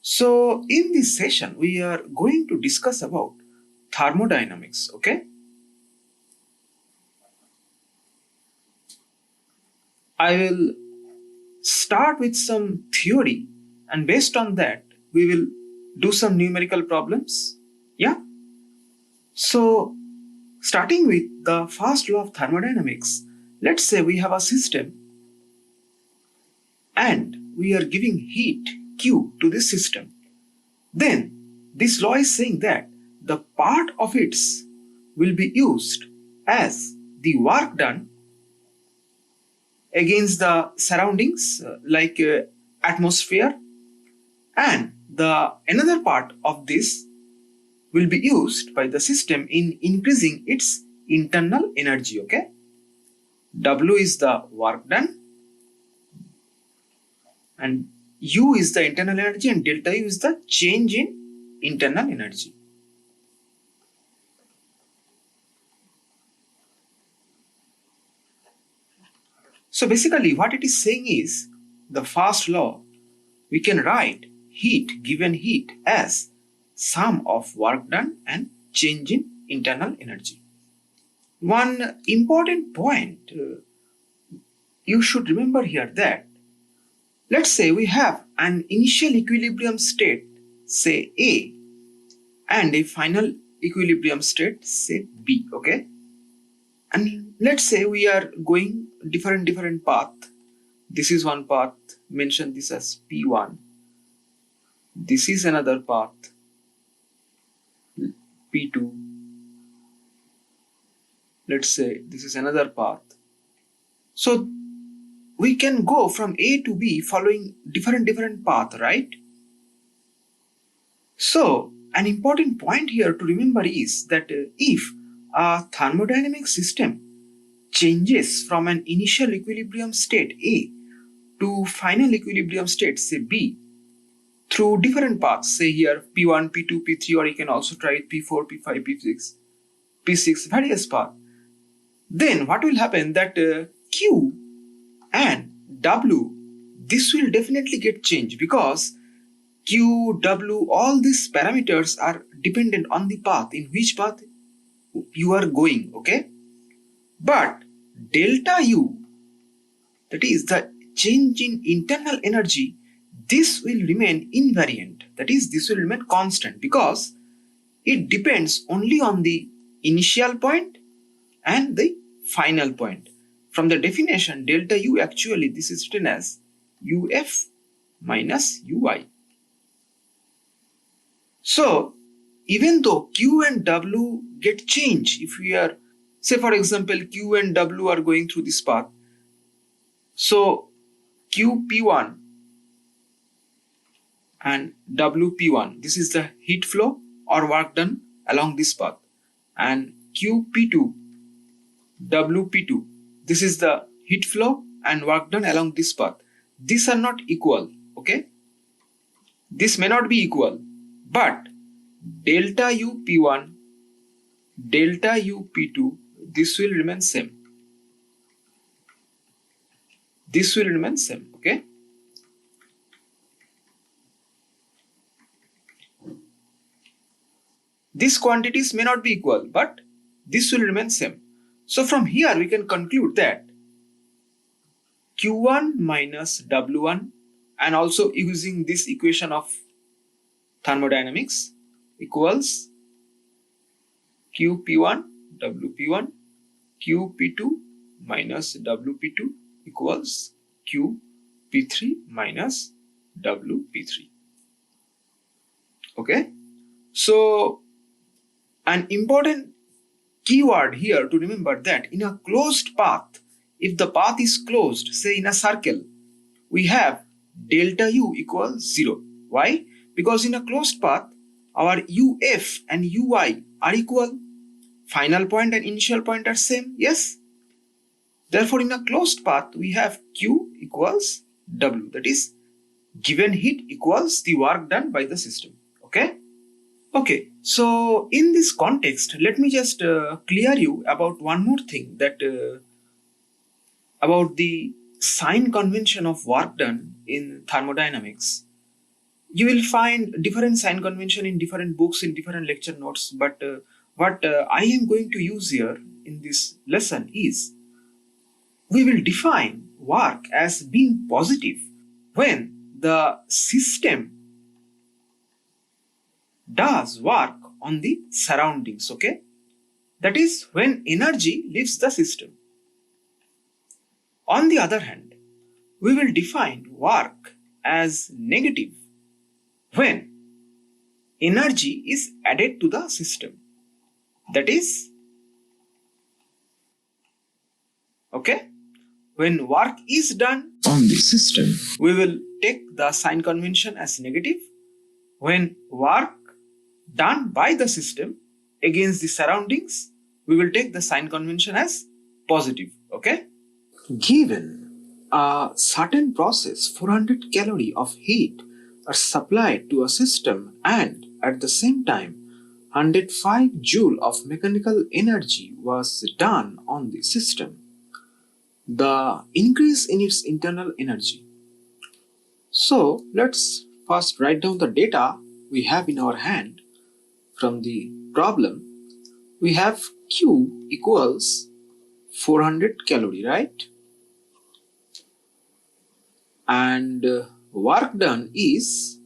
So in this session, we are going to discuss about thermodynamics, okay? I will start with some theory, and based on that, we will do some numerical problems. Yeah? So starting with the first law of thermodynamics, let's say we have a system and we are giving heat Q to this system. Then this law is saying that the part of its will be used as the work done against the surroundings like atmosphere, and the another part of this will be used by the system in increasing its internal energy. Okay, W is the work done and U is the internal energy and delta U is the change in internal energy. So basically what it is saying is, the first law, we can write given heat as sum of work done and change in internal energy. One important point you should remember here that, let's say we have an initial equilibrium state, say A, and a final equilibrium state, say B, okay? And let's say we are going different path. This is one path, mention this as P1. This is another path, P2. Let's say this is another path. So we can go from A to B following different path, right? So an important point here to remember is that if a thermodynamic system changes from an initial equilibrium state A to final equilibrium state, say B, through different paths, say here P1, P2, P3, or you can also try it P4, P5, P6, P6, various paths. Then what will happen that Q and W, this will definitely get changed because Q, W, all these parameters are dependent on the path, in which path you are going, okay? But delta U, that is the change in internal energy, this will remain invariant, that is this will remain constant because it depends only on the initial point and the final point. From the definition, delta U, actually this is written as UF minus UI. So even though Q and W get changed, if we are, say for example, Q and W are going through this path, so QP1 and WP1, this is the heat flow or work done along this path, and QP2, WP2, this is the heat flow and work done along this path. These are not equal, okay? This may not be equal, but delta U P1, delta U P2, this will remain same. This will remain same, okay? These quantities may not be equal, but this will remain same. So from here we can conclude that Q1 minus W1, and also using this equation of thermodynamics, equals QP1, WP1, QP2 minus WP2 equals QP3 minus WP3. Okay? So an important keyword here to remember that in a closed path, if the path is closed, say in a circle, we have delta U equals 0. Why? Because in a closed path, our UF and UI are equal. Final point and initial point are same, yes? Therefore, in a closed path, we have Q equals W. That is, given heat equals the work done by the system. Okay? Okay, so in this context, let me just clear you about one more thing, that about the sign convention of work done in thermodynamics. You will find different sign convention in different books, in different lecture notes, but what I am going to use here in this lesson is we will define work as being positive when the system does work on the surroundings, okay? That is when energy leaves the system. On the other hand, we will define work as negative when energy is added to the system. That is, okay, when work is done on the system, we will take the sign convention as negative. When work done by the system against the surroundings, we will take the sign convention as positive, okay? Given a certain process, 400 calorie of heat are supplied to a system and at the same time 105 joule of mechanical energy was done on the system. The increase in its internal energy. So let's first write down the data we have in our hand from the problem. We have Q equals 400 calorie, right? And work done is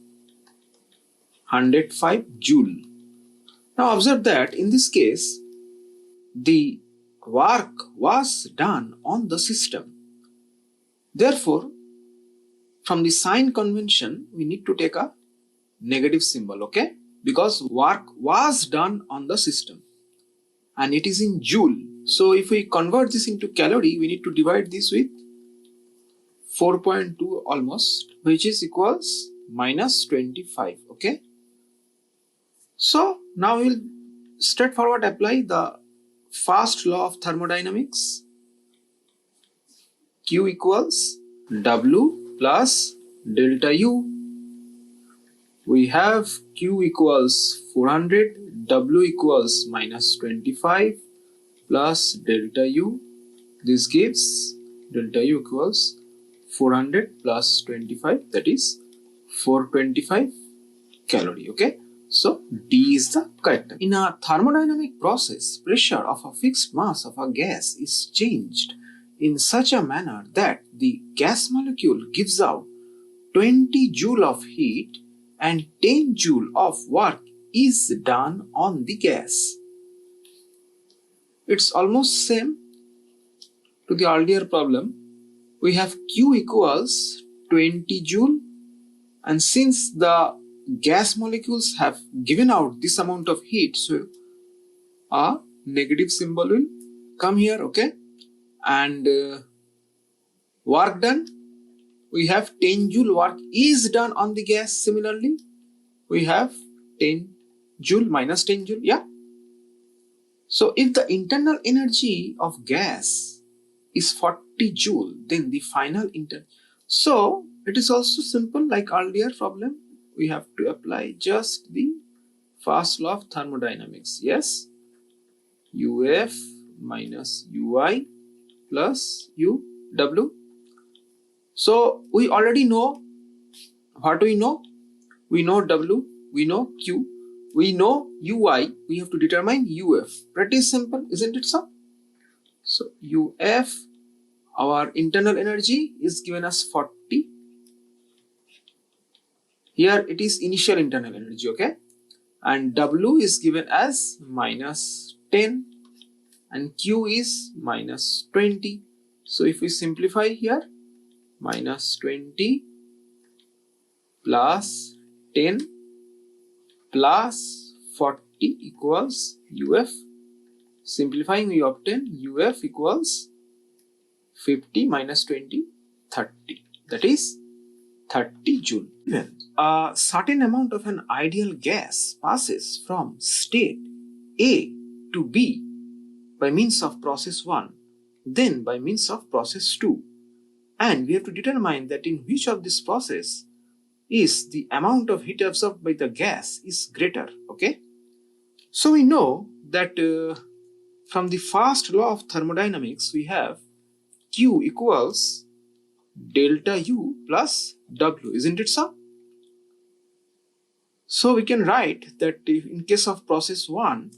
105 joule. Now observe that in this case, the work was done on the system. Therefore, from the sign convention, we need to take a negative symbol, okay? Because work was done on the system and it is in joule. So if we convert this into calorie, we need to divide this with 4.2 almost, which is equals minus 25, okay? So now we will straightforward apply the first law of thermodynamics. Q equals W plus delta U. We have Q equals 400, W equals minus 25 plus delta U. This gives delta U equals 400 plus 25, that is 425 calorie, okay? So D is the correct. In a thermodynamic process, pressure of a fixed mass of a gas is changed in such a manner that the gas molecule gives out 20 joule of heat and 10 joule of work is done on the gas. It's almost same to the earlier problem. We have Q equals 20 joule, and since the gas molecules have given out this amount of heat, so a negative symbol will come here, okay? And work done, we have 10 joule work is done on the gas. Similarly, we have 10 joule minus 10 joule, yeah? So if the internal energy of gas is 40 joule, then the final so it is also simple like earlier problem. We have to apply just the first law of thermodynamics. Yes, UF minus UI plus UW. So we already know what we know. We know W, we know Q, we know UI. We have to determine UF. Pretty simple, isn't it so? So UF, our internal energy is given as 40. Here it is initial internal energy, okay? And W is given as minus 10 and Q is minus 20. So if we simplify here, minus 20 plus 10 plus 40 equals UF. Simplifying, we obtain UF equals 50 minus 20, 30. That is 30 joule. When a certain amount of an ideal gas passes from state A to B by means of process 1, then by means of process 2, and we have to determine that in which of this process is the amount of heat absorbed by the gas is greater, okay? So we know that from the first law of thermodynamics, we have Q equals delta U plus W, isn't it so? So we can write that if in case of process 1,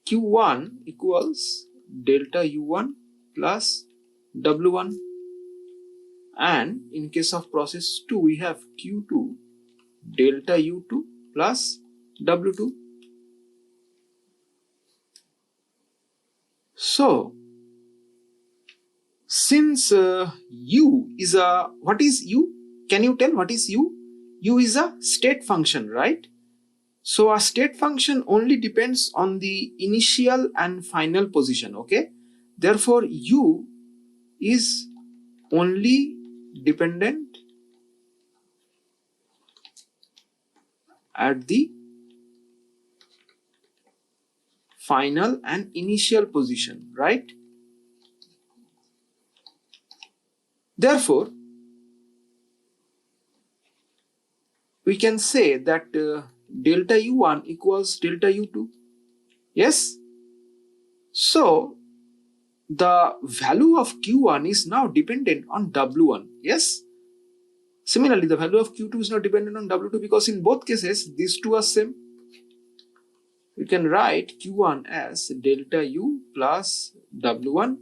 Q1 equals delta U1 plus W1, and in case of process 2 we have Q2 delta U2 plus W2. So since U is a, what is U? Can you tell what is U? U is a state function, right? So a state function only depends on the initial and final position, okay? Therefore, U is only dependent at the final and initial position, right? Therefore, we can say that delta U1 equals delta U2. Yes? So, the value of Q1 is now dependent on W1. Yes? Similarly, the value of Q2 is not dependent on W2 because in both cases, these two are same. We can write Q1 as delta U plus W1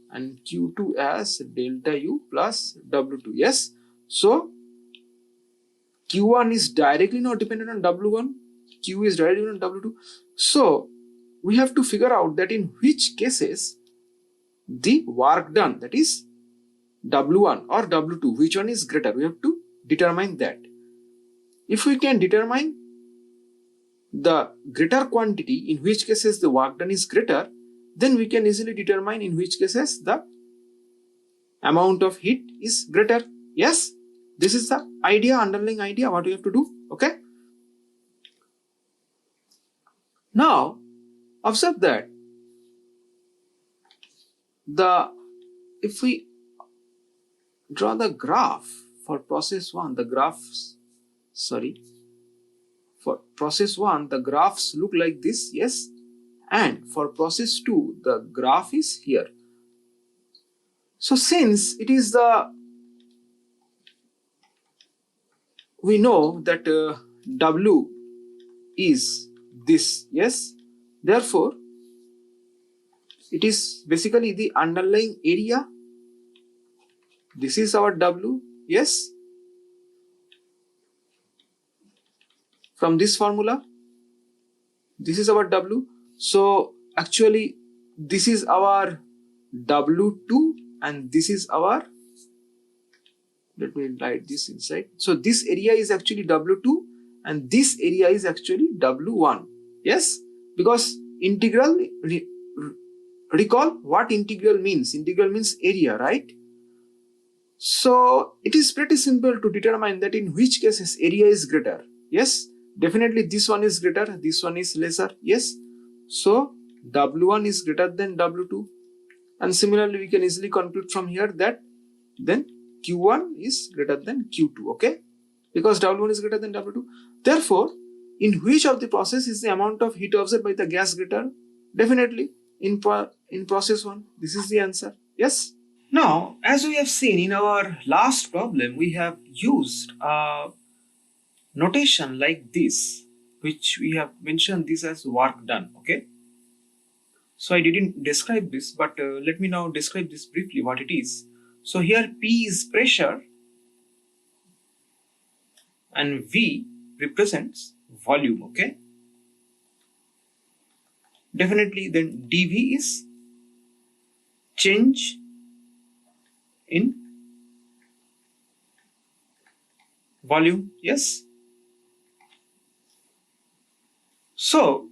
and Q2 as delta U plus W2. Yes? So, Q1 is directly not dependent on W1, Q is directly on W2. So, we have to figure out that in which cases the work done, that is W1 or W2, which one is greater? We have to determine that. If we can determine the greater quantity, in which cases the work done is greater, then we can easily determine in which cases the amount of heat is greater. Yes, this is the idea, underlying idea, what we have to do. Okay. Now, observe that if we draw the graph for process 1, for process 1, the graphs look like this, yes, and for process 2, the graph is here. So since it is we know that W is this, yes, therefore it is basically the underlying area. This is our W, yes, from this formula, this is our W. So actually this is our W2 and this is our, let me write this inside. So this area is actually W2 and this area is actually W1. Yes, because integral, recall what integral means. Integral means area, right? So it is pretty simple to determine that in which cases area is greater. Yes, definitely this one is greater, this one is lesser. Yes, so W1 is greater than W2, and similarly we can easily conclude from here that then Q1 is greater than Q2, okay, because W1 is greater than W2. Therefore, in which of the process is the amount of heat absorbed by the gas greater? Definitely in process 1. This is the answer. Yes. Now, as we have seen in our last problem, we have used a notation like this, which we have mentioned this as work done, okay. So I didn't describe this, but let me now describe this briefly what it is. So here P is pressure and V represents volume, okay. Definitely then dV is change in volume, yes. So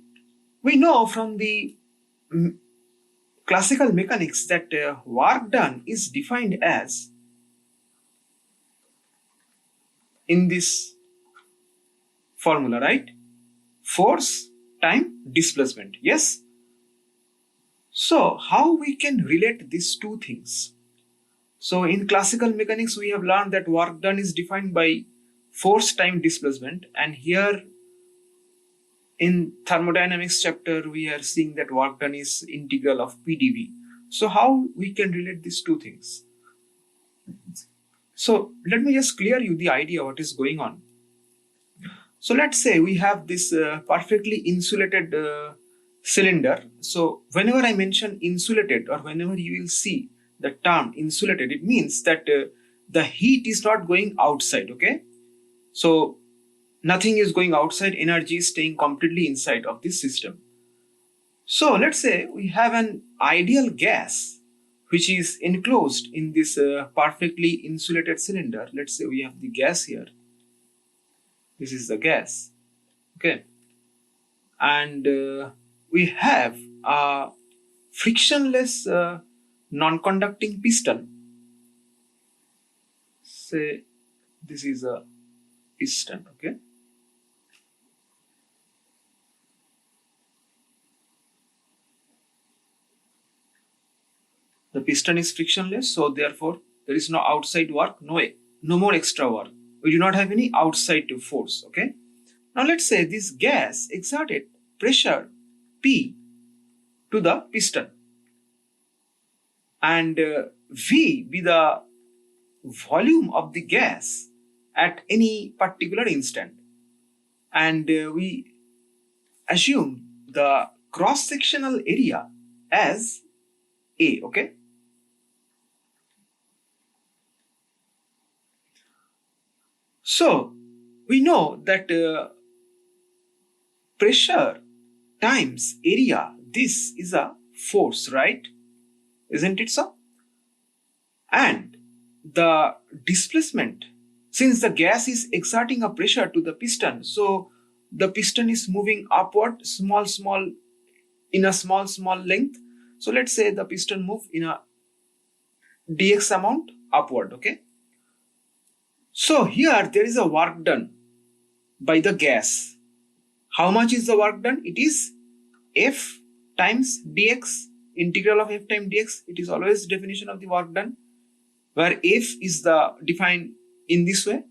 we know from the classical mechanics that work done is defined as, in this formula, right, force time displacement. Yes. So how we can relate these two things? So in classical mechanics we have learned that work done is defined by force time displacement, and here in thermodynamics chapter we are seeing that work done is integral of PdV. So how we can relate these two things? So let me just clear you the idea what is going on. So let's say we have this perfectly insulated cylinder. So whenever I mention insulated, or whenever you will see the term insulated, it means that the heat is not going outside, okay? So nothing is going outside, energy is staying completely inside of this system. So let's say we have an ideal gas which is enclosed in this perfectly insulated cylinder. Let's say we have the gas here. This is the gas, okay? And we have a frictionless non-conducting piston. Say this is a piston, okay? The piston is frictionless, so therefore there is no outside work, no more extra work. We do not have any outside force, okay? Now let's say this gas exerted pressure P to the piston, and V be the volume of the gas at any particular instant, and we assume the cross-sectional area as A, okay? So we know that pressure times area, this is a force, right? Isn't it so? And the displacement, since the gas is exerting a pressure to the piston, so the piston is moving upward in a small length. So let's say the piston move in a dx amount upward, okay? So here there is a work done by the gas. How much is the work done? It is F times dx, integral of F times dx. It is always definition of the work done, where F is the defined in this way,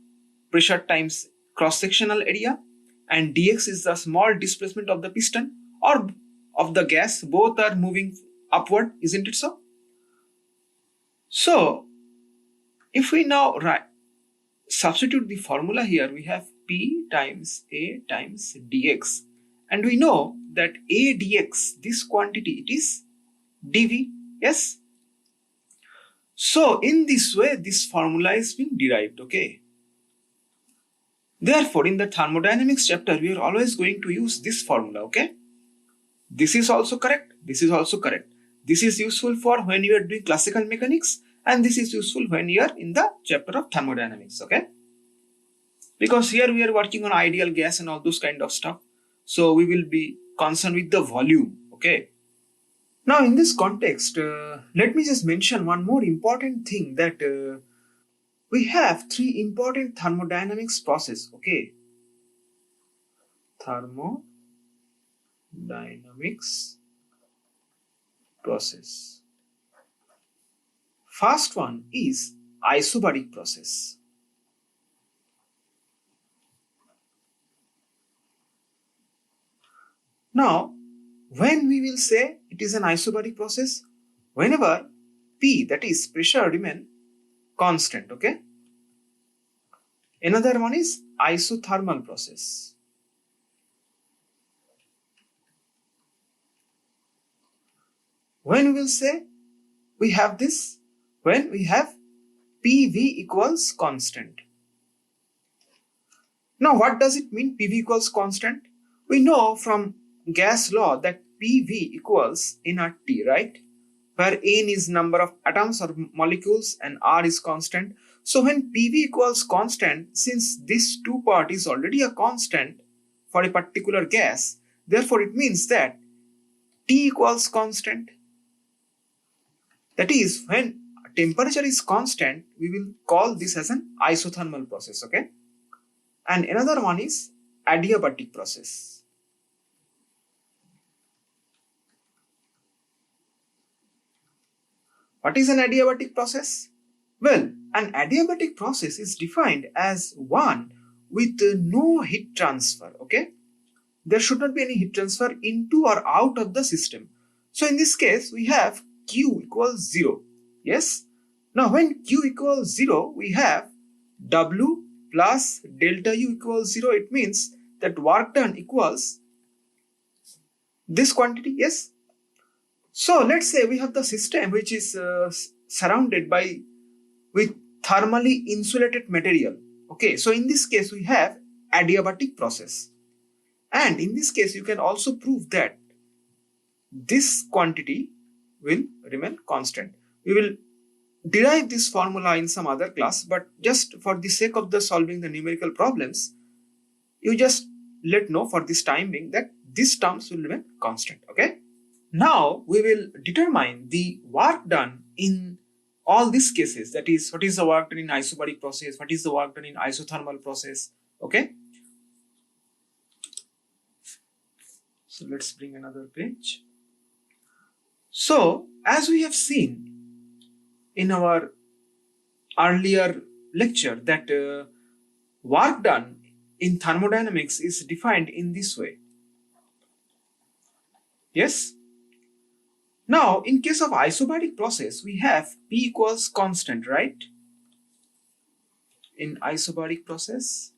pressure times cross-sectional area, and dx is the small displacement of the piston or of the gas. Both are moving upward, isn't it so? So if we now substitute the formula here, we have P times A times dx, and we know that A dx, this quantity, it is dV, yes? So in this way, this formula is being derived, okay? Therefore, in the thermodynamics chapter, we are always going to use this formula, okay? This is also correct, this is also correct. This is useful for when you are doing classical mechanics, and this is useful when you are in the chapter of thermodynamics, okay? Because here we are working on ideal gas and all those kind of stuff. So we will be concerned with the volume, okay? Now in this context, let me just mention one more important thing, that we have three important thermodynamics process, okay? Thermodynamics process. First one is isobaric process. Now, when we will say it is an isobaric process, whenever P, that is pressure, remain constant, okay? Another one is isothermal process. When we will say we have this, when we have PV equals constant. Now what does it mean, PV equals constant? We know from gas law that PV equals nRT, right? Where N is number of atoms or molecules and R is constant. So when PV equals constant, since this two part is already a constant for a particular gas, therefore it means that T equals constant. That is, when temperature is constant, we will call this as an isothermal process, okay? And another one is adiabatic process. What is an adiabatic process? Well, an adiabatic process is defined as one with no heat transfer, okay? There should not be any heat transfer into or out of the system. So in this case, we have Q equals 0, yes? Now when Q equals 0, we have W plus delta U equals 0. It means that work done equals this quantity, yes? So let's say we have the system which is surrounded with thermally insulated material. Okay, so in this case we have adiabatic process, and in this case you can also prove that this quantity will remain constant. We will derive this formula in some other class, but just for the sake of the solving the numerical problems, you just let know for this time being that these terms will remain constant. Okay, now we will determine the work done in all these cases, that is, what is the work done in isobaric process, what is the work done in isothermal process. Okay, so let's bring another page. So as we have seen in our earlier lecture that work done in thermodynamics is defined in this way. Yes. Now in case of isobaric process we have P equals constant, right? In isobaric process,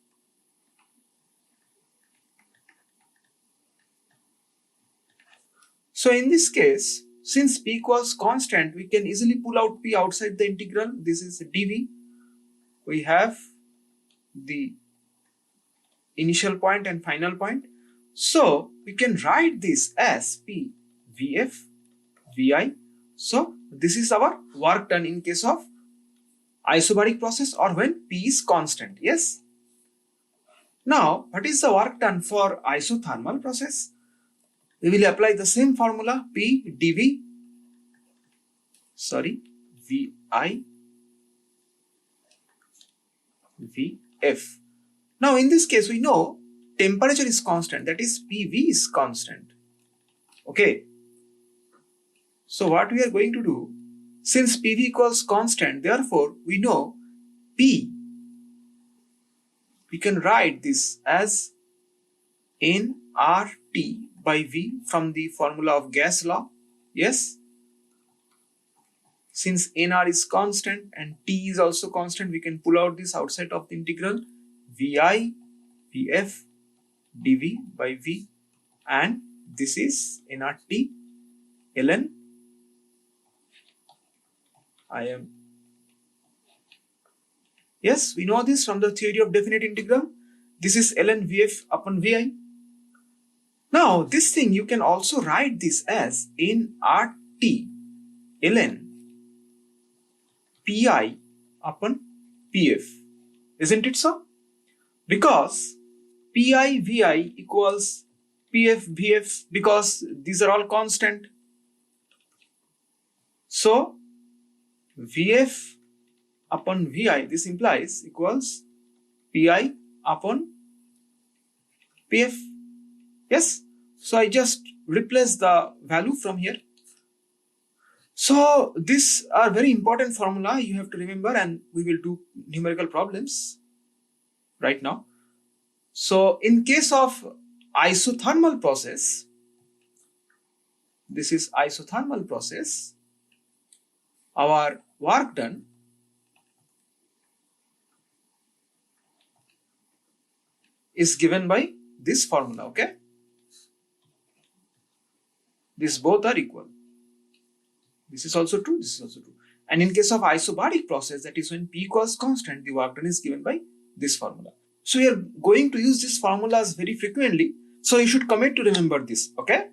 so in this case, since P equals constant, we can easily pull out P outside the integral. This is dV. We have the initial point and final point. So we can write this as P Vf Vi. So this is our work done in case of isobaric process or when P is constant. Yes. Now, what is the work done for isothermal process? We will apply the same formula P dV, Vi Vf. Now in this case we know temperature is constant, that is PV is constant. Okay. So what we are going to do, since PV equals constant, therefore we know P, we can write this as nRT by V from the formula of gas law. Yes. Since nR is constant and T is also constant, we can pull out this outside of the integral. Vi Vf dV by V, and this is nRT ln Im. Yes, we know this from the theory of definite integral. This is ln Vf upon Vi. Now this thing you can also write this as nRT ln Pi upon Pf. Isn't it so? Because Pi Vi equals Pf Vf, because these are all constant. So Vf upon Vi, this implies equals Pi upon Pf. Yes. So I just replace the value from here. So these are very important formula you have to remember, and we will do numerical problems right now. So in case of isothermal process, this is isothermal process, our work done is given by this formula. Okay, these both are equal. This is also true, this is also true. And in case of isobaric process, that is when P equals constant, the work done is given by this formula. So we are going to use these formulas very frequently, so you should commit to remember this. Okay,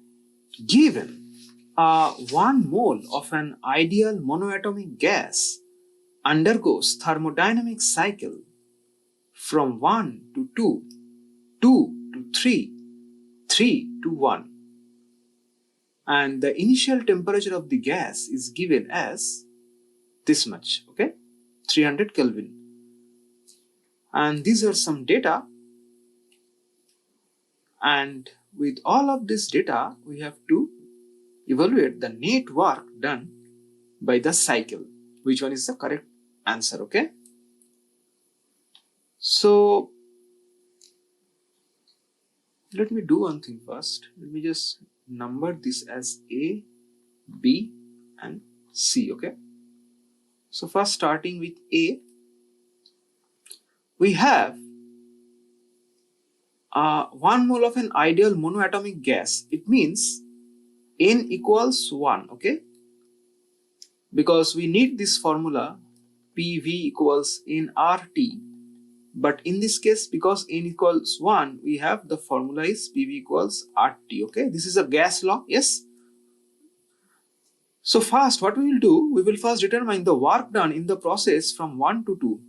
given 1 mole of an ideal monoatomic gas undergoes thermodynamic cycle from 1 to 2, 2 to 3, 3 to 1, and the initial temperature of the gas is given as this much, okay, 300 Kelvin. And these are some data, and with all of this data we have to evaluate the net work done by the cycle. Which one is the correct answer? Okay, so let me do one thing first. Let me just number this as A, B and C. Okay, so first starting with A, we have 1 mole of an ideal monoatomic gas, it means N equals 1, okay? Because we need this formula PV equals nRT, but in this case, because N equals 1, we have the formula is PV equals RT, okay? This is a gas law, yes? So first, what we will do, we will first determine the work done in the process from 1 to 2.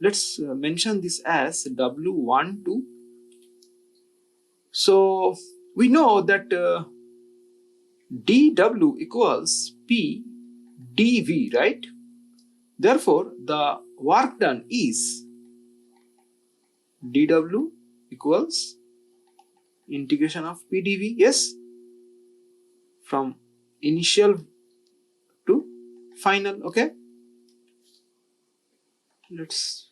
Let's mention this as W12. So we know that dW equals P dV, right? Therefore, the work done is dW equals integration of P dV, yes, from initial to final, okay? Let's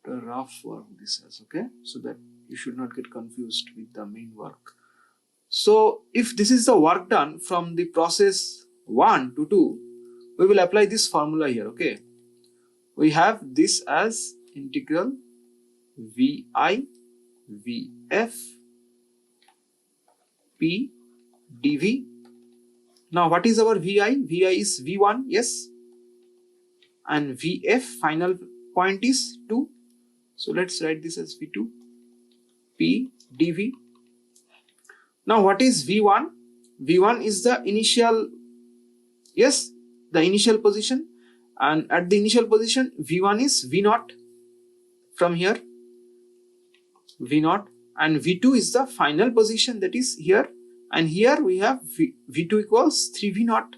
rough work this as, okay, so that you should not get confused with the main work. So if this is the work done from the process 1 to 2, we will apply this formula here, okay? We have this as integral VI VF P dV. Now what is our VI? VI is V1, yes, and VF final point is 2. So let's write this as V2 P dV. Now what is V1? V1 is the initial, yes, the initial position, and at the initial position V1 is V0 from here, V0, and V2 is the final position, that is here, and here we have V2 equals 3V0.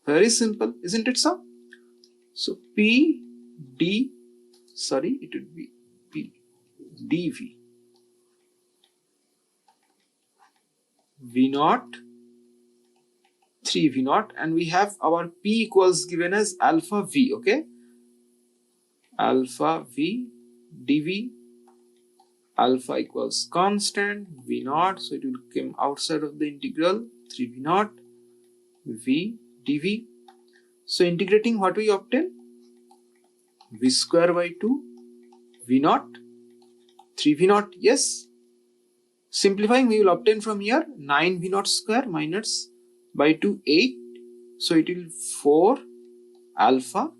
Very simple, isn't it so? So it would be P dV V0 3V0, and we have our P equals given as alpha V, okay? Alpha V dV, alpha equals constant V0, so it will come outside of the integral 3V0 V dV. So integrating, what we obtain? V square by 2 V0 3V0, yes. Simplifying, we will obtain from here 9 V0 square minus by 2 8, so it will 4 alpha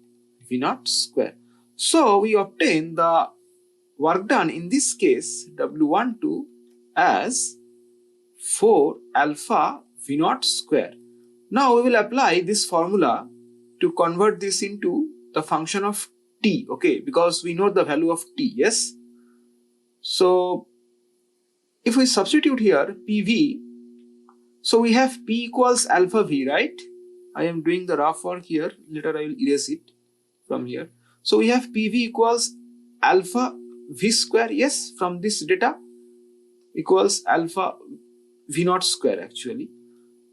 V0 square. So we obtain the work done in this case W12 as 4 alpha V0 square. Now we will apply this formula to convert this into the function of T, okay, because we know the value of T, yes. So if we substitute here PV, so we have P equals alpha V, right? I am doing the rough work here, later I will erase it from here. So we have PV equals alpha V square, yes, from this data equals alpha V0 square actually.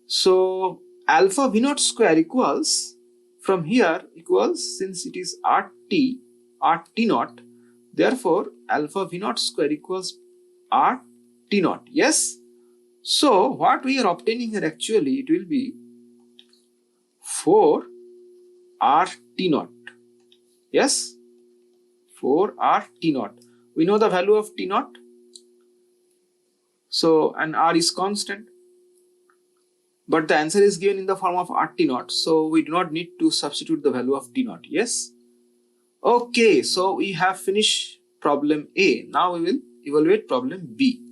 So alpha V0 square equals, from here equals, since it is RT naught, therefore alpha V0 square equals RT naught, yes. So what we are obtaining here actually, it will be 4 RT naught, yes, 4 RT naught. We know the value of T naught, so, and R is constant, but the answer is given in the form of RT naught, so we do not need to substitute the value of T naught, yes. Okay, so we have finished problem A. Now we will evaluate problem B.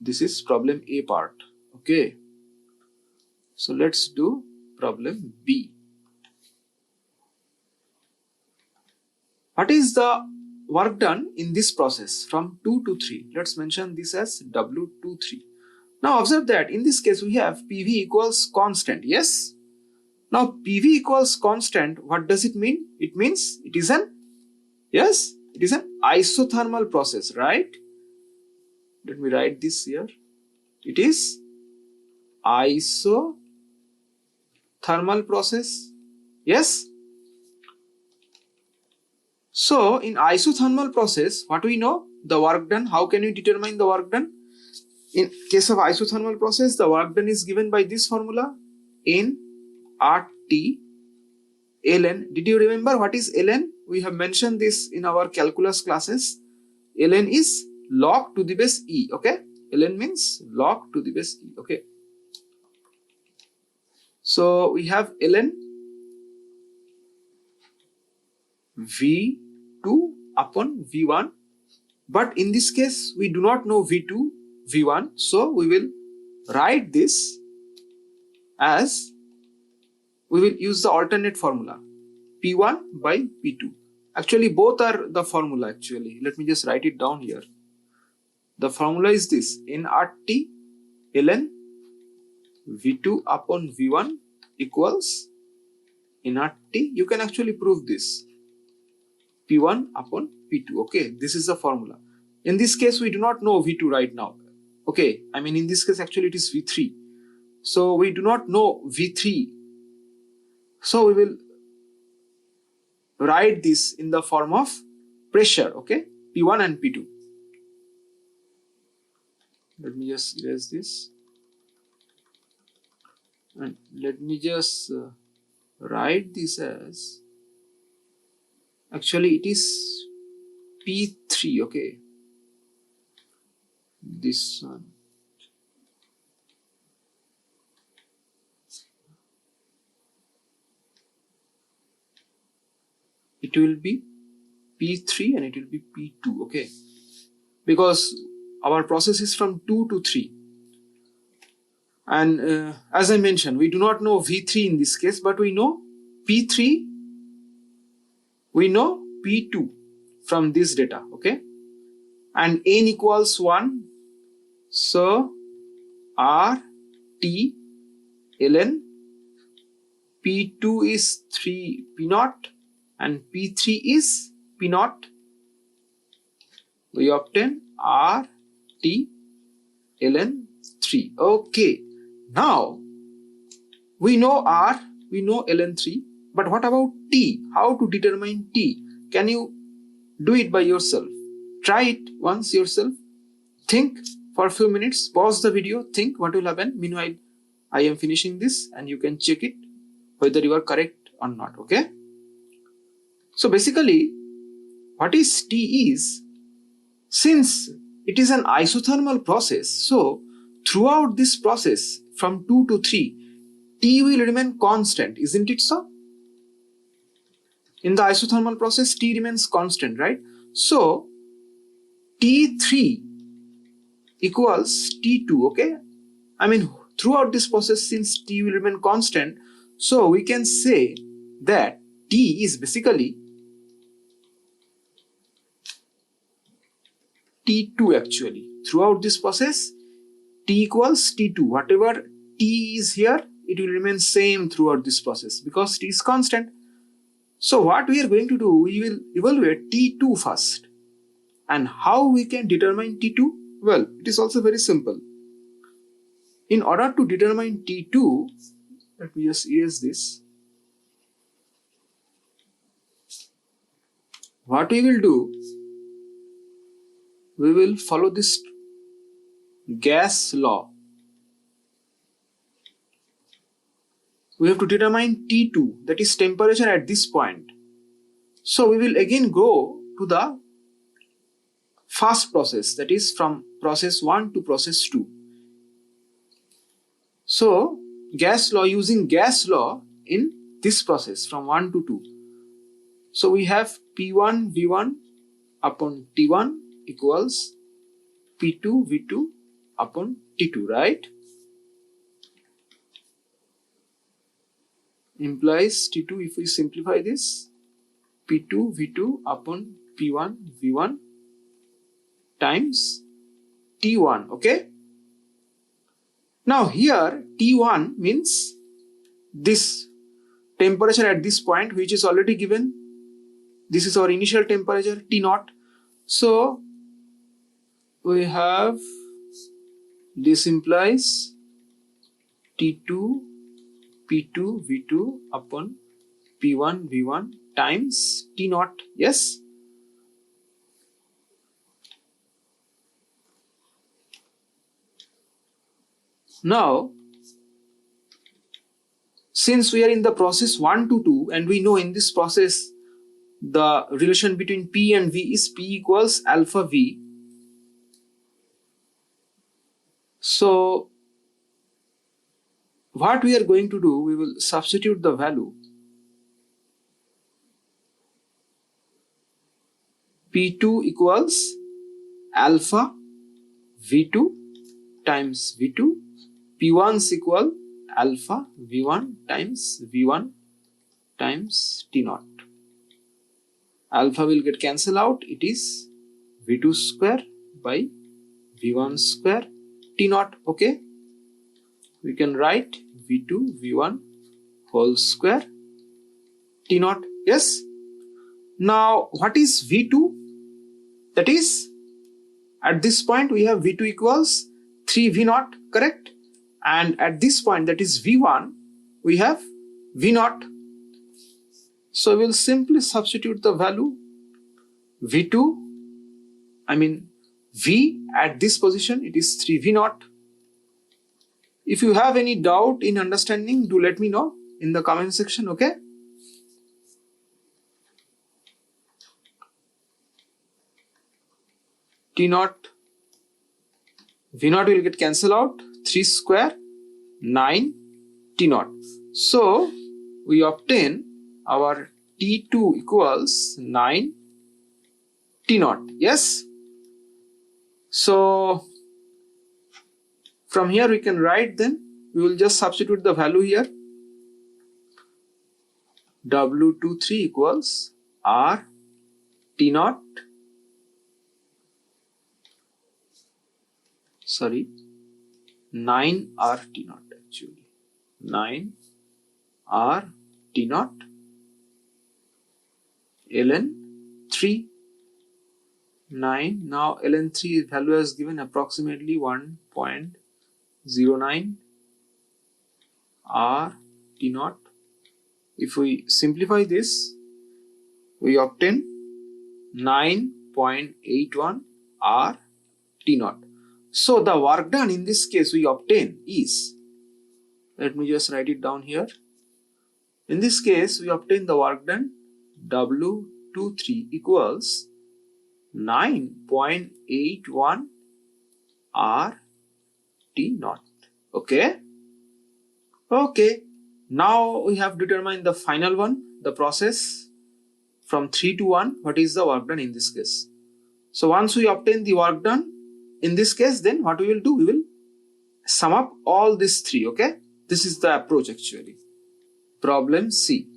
This is problem A part, okay. So let's do problem B. What is the work done in this process from 2 to 3? Let's mention this as W23. Now observe that in this case we have PV equals constant, yes. Now PV equals constant, what does it mean? It means it is an, yes, it is an isothermal process, right? Let me write this here. It is isothermal process, yes. So in isothermal process, what we know? The work done. How can we determine the work done? In case of isothermal process, the work done is given by this formula, nRT ln. Did you remember what is ln? We have mentioned this in our calculus classes. ln is log to the base e. Okay, ln means log to the base e. Okay, so we have ln v2 upon v1, but in this case we do not know v2 v1, so we will write this as, we will use the alternate formula p1 by p2. Actually both are the formula. Actually let me just write it down here. The formula is this: nRT ln v2 upon v1 equals nRT. You can actually prove this, p1 upon p2. Okay, this is the formula. In this case we do not know v2 right now. Okay, I mean in this case actually it is v3, so we do not know v3, so we will write this in the form of pressure. Okay, p1 and p2. Let me just erase this and let me just write this as, actually it is p3. Okay, this one. It will be p3 and it will be p2. Okay, because our process is from 2 to 3, and as I mentioned, we do not know v3 in this case, but we know p3, we know p2 from this data. Okay, and n equals 1, so r t ln p2 is 3 p naught and p3 is p naught. We obtain r t ln 3. Okay, now we know r, we know ln 3, but what about t? How to determine t? Can you do it by yourself? Try it once yourself. Think for a few minutes, pause the video, think what will happen. Meanwhile I am finishing this and you can check it whether you are correct or not. Okay, so basically what is t is, since it is an isothermal process, so throughout this process from 2 to 3, T will remain constant, isn't it so? In the isothermal process, T remains constant, right? So T3 equals T2, okay? I mean, throughout this process, since T will remain constant, so we can say that T is basically T2 actually. Throughout this process, T equals T2. Whatever T is here, it will remain same throughout this process because T is constant. So what we are going to do, we will evaluate T2 first. And how we can determine T2? Well, it is also very simple. In order to determine T2, let me just erase this. What we will do, we will follow this gas law. We have to determine T2, that is temperature at this point. So we will again go to the first process, that is from process 1 to process 2. So gas law, using gas law in this process from 1 to 2. So we have P1 V1 upon T1 equals P2 V2 upon T2, right? Implies T2, if we simplify this, P2 V2 upon P1 V1 times T1, okay? Now here T1 means this temperature at this point, which is already given. This is our initial temperature, T0. So we have, this implies T2 P2 V2 upon P1 V1 times T0, yes? Now since we are in the process 1 to 2 and we know in this process the relation between P and V is P equals alpha V. So what we are going to do, we will substitute the value P2 equals alpha V2 times V2, P1 is equal alpha V1 times V1 times T naught. Alpha will get cancelled out, it is V2 square by V1 square T naught, okay? We can write V2 V1 whole square T naught, yes? Now what is V2? That is, at this point we have V2 equals 3 V naught, correct? And at this point, that is V1, we have V naught. So we'll simply substitute the value V2, V at this position, it is 3 V naught. If you have any doubt in understanding, do let me know in the comment section, okay? T naught, V naught will get cancelled out, 3 square, 9 T naught. So we obtain our T2 equals 9 T naught, yes? So from here we can write, then we will just substitute the value here. W23 equals R T naught, 9 R T naught actually, 9 R T naught ln 3, 9. Now ln 3 value is given approximately 1.09 R T naught. If we simplify this, we obtain 9.81 R T naught. So the work done in this case we obtain is, let me just write it down here. In this case we obtain the work done W23 equals 9.81 R T naught. Okay. Okay. Now we have determined the final one, the process from 3 to 1. What is the work done in this case? So once we obtain the work done in this case, then what we will do? We will sum up all these three. Okay. This is the approach actually. Problem C.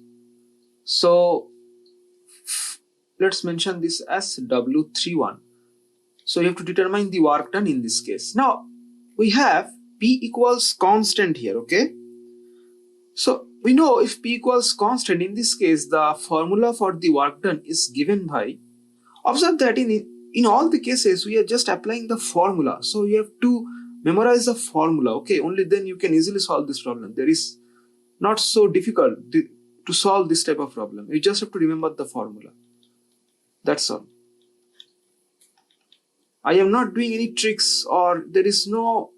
So let's mention this as W31. So you have to determine the work done in this case. Now we have P equals constant here, okay? So we know if P equals constant, in this case the formula for the work done is given by, observe that in all the cases we are just applying the formula. So you have to memorize the formula, okay? Only then you can easily solve this problem. There is not so difficult to solve this type of problem. You just have to remember the formula. That's all. I am not doing any tricks, or there is no,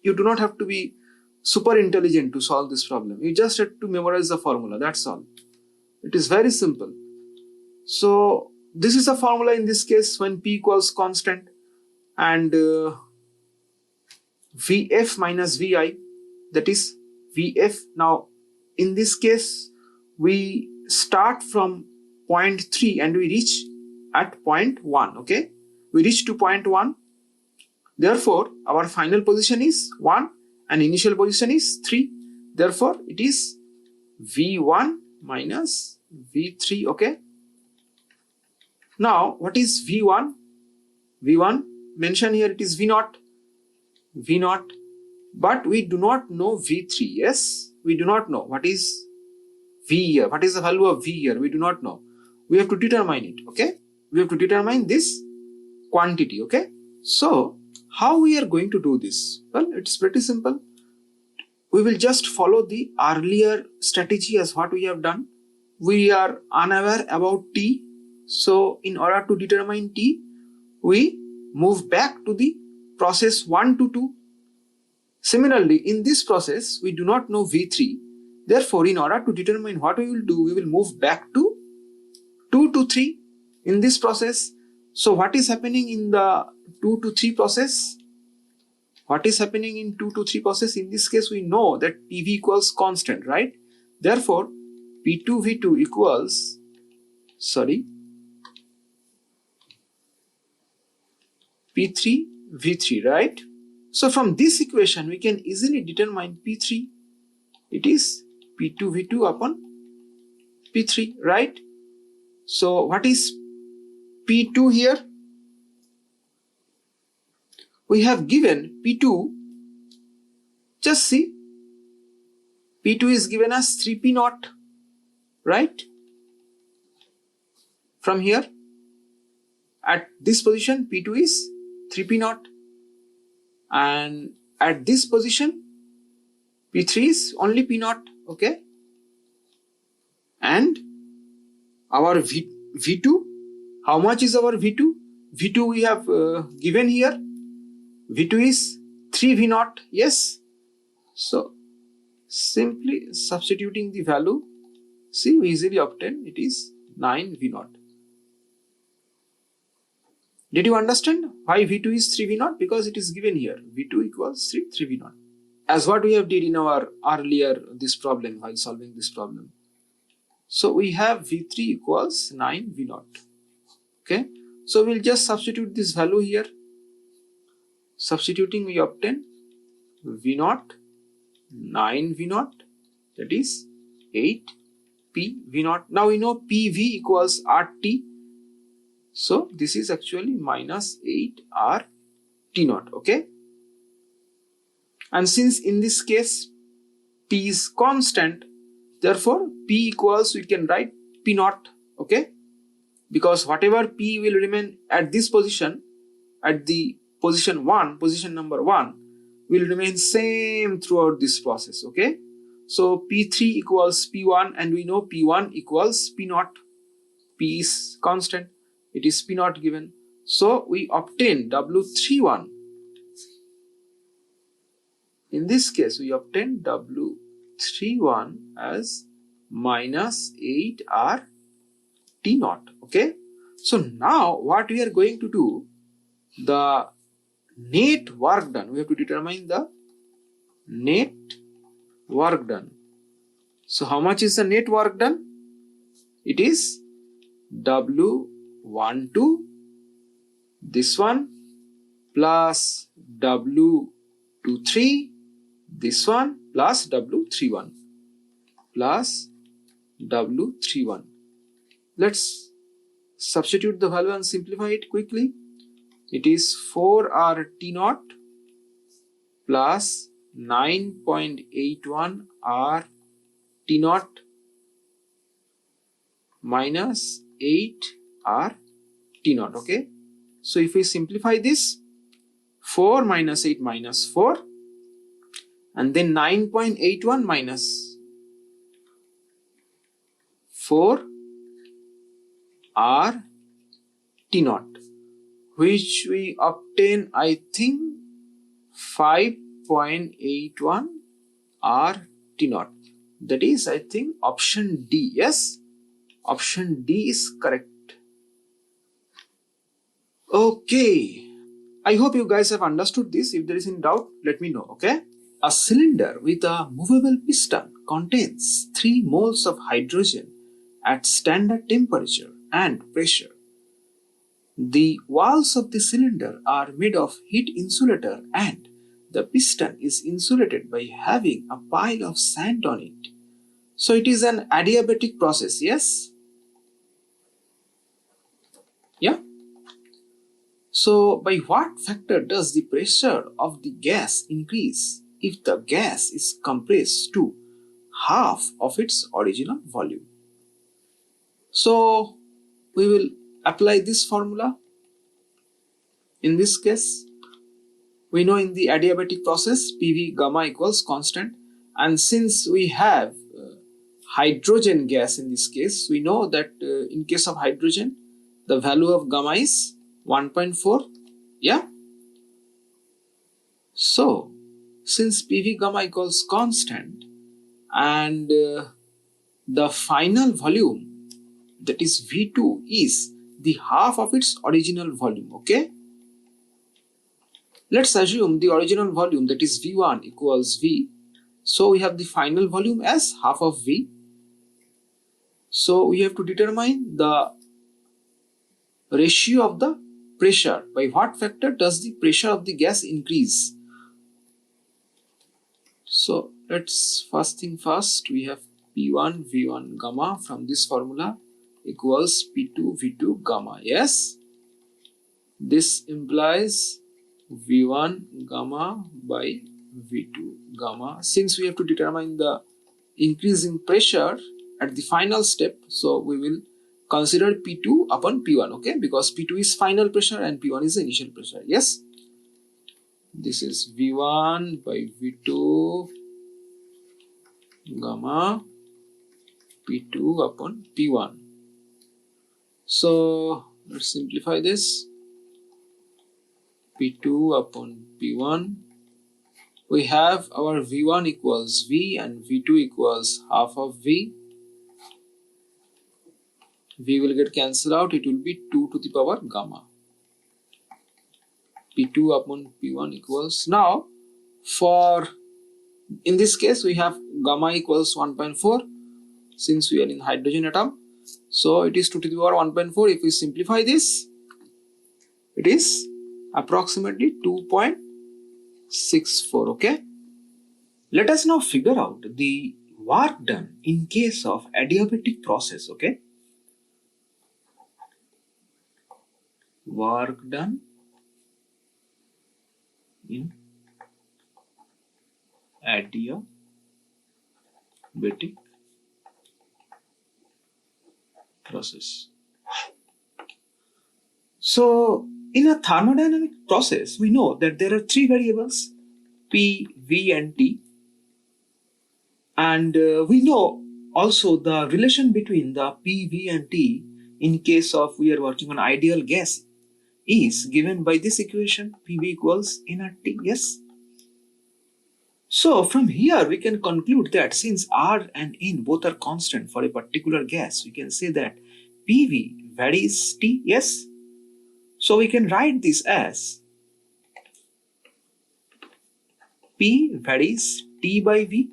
you do not have to be super intelligent to solve this problem. You just have to memorize the formula. That's all. It is very simple. So this is a formula in this case when P equals constant, and Vf minus Vi, that is Vf. Now in this case we start from point 3 and we reach at point 1, okay? We reach to point 1. Therefore our final position is 1 and initial position is 3. Therefore it is V1 minus V3, okay? Now what is V1? V1 mentioned here, it is V0. V0, but we do not know V3. Yes, we do not know what is V here. What is the value of V here? We do not know. We have to determine it, okay? We have to determine this quantity, okay? So how we are going to do this? Well, it's pretty simple. We will just follow the earlier strategy as what we have done. We are unaware about T. So in order to determine T, we move back to the process 1 to 2. Similarly, in this process, we do not know V3. Therefore, in order to determine what we will do, we will move back to 2 to 3 in this process. So what is happening in the 2 to 3 process? What is happening in 2 to 3 process? In this case, we know that PV equals constant, right? Therefore, P2V2 equals, P3V3, right? So from this equation, we can easily determine P3. It is P2V2 upon P3, right? So what is P2 here? We have given P2, just see, P2 is given as 3P0, right? From here, at this position, P2 is 3P0. And at this position, P3 is only P0, okay? And our V2, how much is our V2? V2 we have given here. V2 is 3V0, yes? So, simply substituting the value, see, we easily obtain it is 9V0. Did you understand why V2 is 3V0? Because it is given here. V2 equals 3V0. As what we have did in our earlier this problem while solving this problem. So we have V3 equals 9V0. Okay. So we'll just substitute this value here. Substituting, we obtain V0, 9V0, that is 8PV0. Now we know PV equals RT. So this is actually minus 8RT0, okay? And since in this case P is constant, therefore P equals, we can write P0, okay? Because whatever P will remain at this position, at the position number 1, will remain same throughout this process, okay? So P3 equals P1, and we know P1 equals P0. P is constant. It is P0 given. So we obtain W31. In this case, we obtain W31 as minus 8RT0. Okay. So now what we are going to do, the net work done, we have to determine the net work done. So how much is the net work done? It is W12, this one, plus W23, this one, plus W31, plus W31. Let's substitute the value and simplify it quickly. It is 4RT0 plus 9.81 RT0 minus 8RT0, okay? So if we simplify this, 4 minus 8 minus 4, and then 9.81 minus 4 RT0, which we obtain, I think, 5.81 RT0. That is, I think, option D. Yes, option D is correct. Okay, I hope you guys have understood this. If there is any doubt, let me know, okay? A cylinder with a movable piston contains 3 moles of hydrogen at standard temperature and pressure. The walls of the cylinder are made of heat insulator and the piston is insulated by having a pile of sand on it. So it is an adiabatic process, yes? Yeah? So by what factor does the pressure of the gas increase if the gas is compressed to half of its original volume? So we will apply this formula. In this case, we know in the adiabatic process PV gamma equals constant, and since we have hydrogen gas in this case, we know that in case of hydrogen the value of gamma is 1.4. Yeah. So since PV gamma equals constant and the final volume, that is V2, is the half of its original volume. Okay, let's assume the original volume, that is V1, equals V. So we have the final volume as half of V. So we have to determine the ratio of the pressure. By what factor does the pressure of the gas increase? So let's first thing first, we have P1 V1 gamma from this formula equals P2 V2 gamma. Yes, this implies V1 gamma by V2 gamma. Since we have to determine the increase in pressure at the final step, so we will consider P2 upon P1, okay, because P2 is final pressure and P1 is initial pressure. Yes, this is V1 by V2 gamma P2 upon P1. So let's simplify this. P2 upon P1. We have our V1 equals V and V2 equals half of V. V will get cancelled out. It will be 2 to the power gamma. P2 upon P1 equals, now for in this case we have gamma equals 1.4 since we are in hydrogen atom. So it is 2 to the power 1.4. If we simplify this, it is approximately 2.64. Okay. Let us now figure out the work done in case of adiabatic process. Okay. Work done in adiabatic process. So in a thermodynamic process, we know that there are three variables, P, V and T. And we know also the relation between the P, V and T in case of we are working on ideal gas is given by this equation, PV equals N at T. Yes. So from here we can conclude that since R and N both are constant for a particular gas, we can say that PV varies T. Yes. So we can write this as P varies T by V,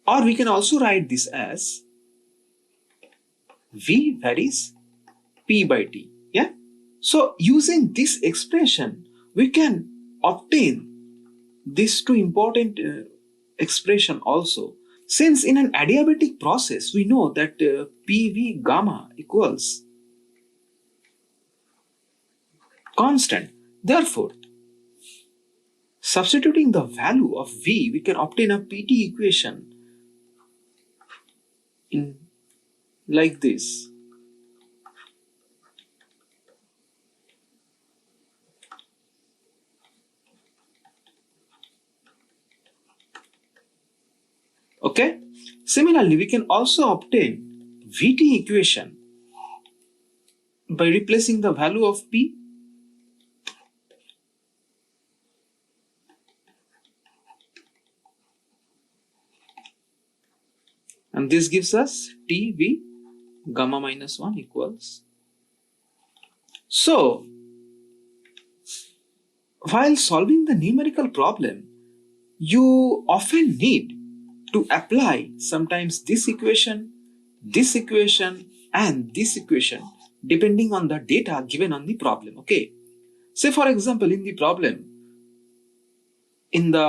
or we can also write this as V varies P by T. Yeah. So using this expression, we can obtain these two important expression also. Since in an adiabatic process, we know that PV gamma equals constant. Therefore, substituting the value of V, we can obtain a PT equation in like this. Okay. Similarly, we can also obtain VT equation by replacing the value of P. And this gives us TV gamma minus 1 equals. So, while solving the numerical problem, you often need to apply sometimes this equation, and this equation depending on the data given on the problem. Okay. Say for example, in the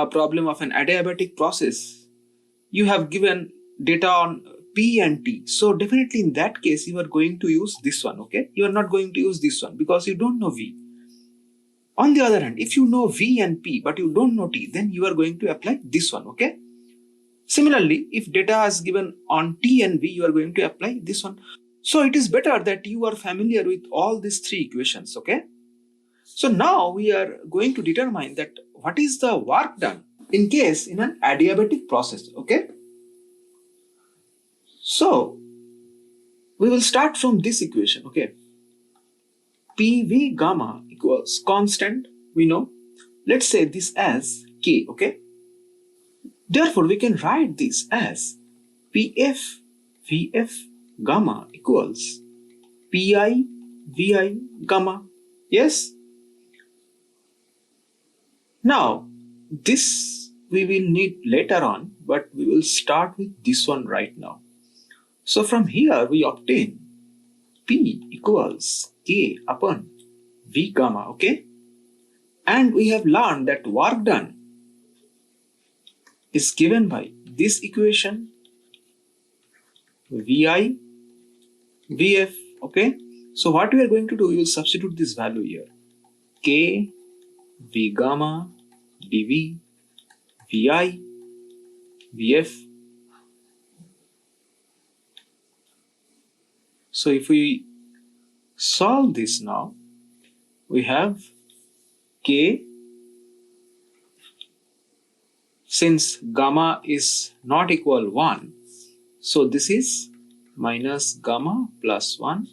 problem of an adiabatic process, you have given data on P and T. So definitely in that case, you are going to use this one. Okay. You are not going to use this one because you don't know V. On the other hand, if you know V and P, but you don't know T, then you are going to apply this one. Okay. Similarly, if data is given on T and V, you are going to apply this one. So it is better that you are familiar with all these three equations. Okay. So now we are going to determine that what is the work done in case in an adiabatic process. Okay. So we will start from this equation. Okay. PV gamma equals constant. We know. Let's say this as K. Okay. Therefore, we can write this as PF VF gamma equals PI VI gamma. Yes? Now, this we will need later on, but we will start with this one right now. So from here we obtain P equals K upon V gamma, okay? And we have learned that work done is given by this equation VI VF, okay? So what we are going to do, we will substitute this value here. K V gamma dV VI VF. So if we solve this now, we have K, since gamma is not equal 1, so this is minus gamma plus 1 .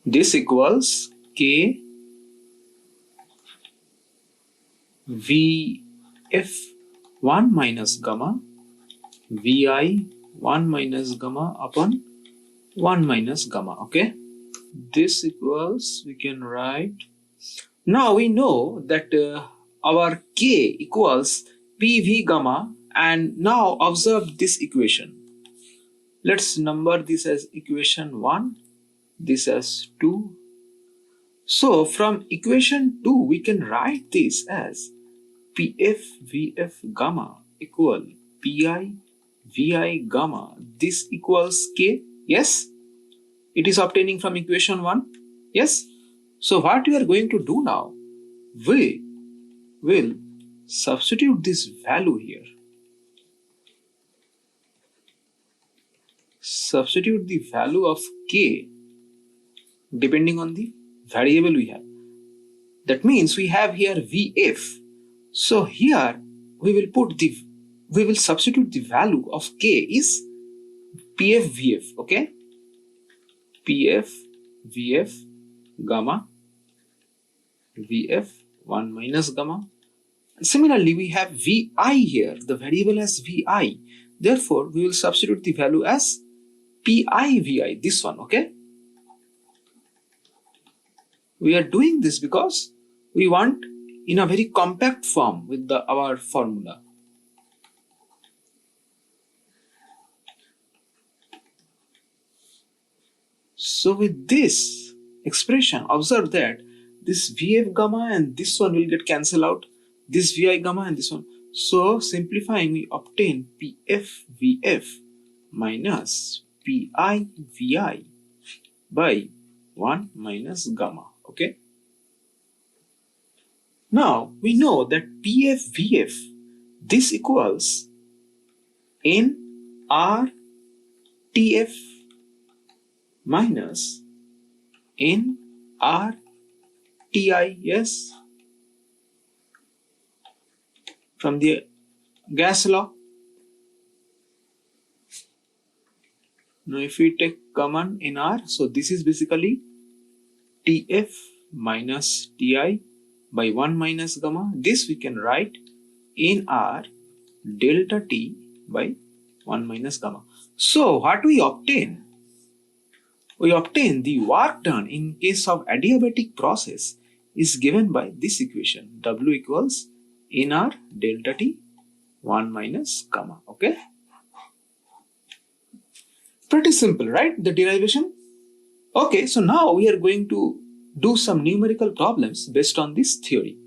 This equals K VF 1 minus gamma VI 1 minus gamma upon 1 minus gamma, okay? This equals, we can write, now we know that our K equals PV gamma, and now observe this equation. Let's number this as equation 1, this as 2. So from equation 2 we can write this as PF VF gamma equal PI VI gamma. This equals K. Yes? It is obtaining from equation 1. Yes? So what we are going to do now, we will substitute this value here. Substitute the value of K depending on the variable we have. That means we have here VF. So here we will substitute the value of K is PF VF, okay? PF VF gamma VF 1 minus gamma. Similarly, we have VI here, the variable as VI. Therefore, we will substitute the value as PI VI, this one, okay? We are doing this because we want in a very compact form with our formula. So with this expression, observe that this VF gamma and this one will get cancelled out, this VI gamma and this one. So simplifying, we obtain PF VF minus PI VI by 1 minus gamma, okay? Now we know that PF VF, this equals NRTF minus NRTI, yes, from the gas law. Now if we take common NR, so this is basically TF minus TI by 1 minus gamma. This we can write NR delta T by 1 minus gamma. So what we obtain? We obtain the work done in case of adiabatic process is given by this equation. W equals NR delta T 1 minus gamma, okay? Pretty simple, right? The derivation. Okay, so now we are going to do some numerical problems based on this theory,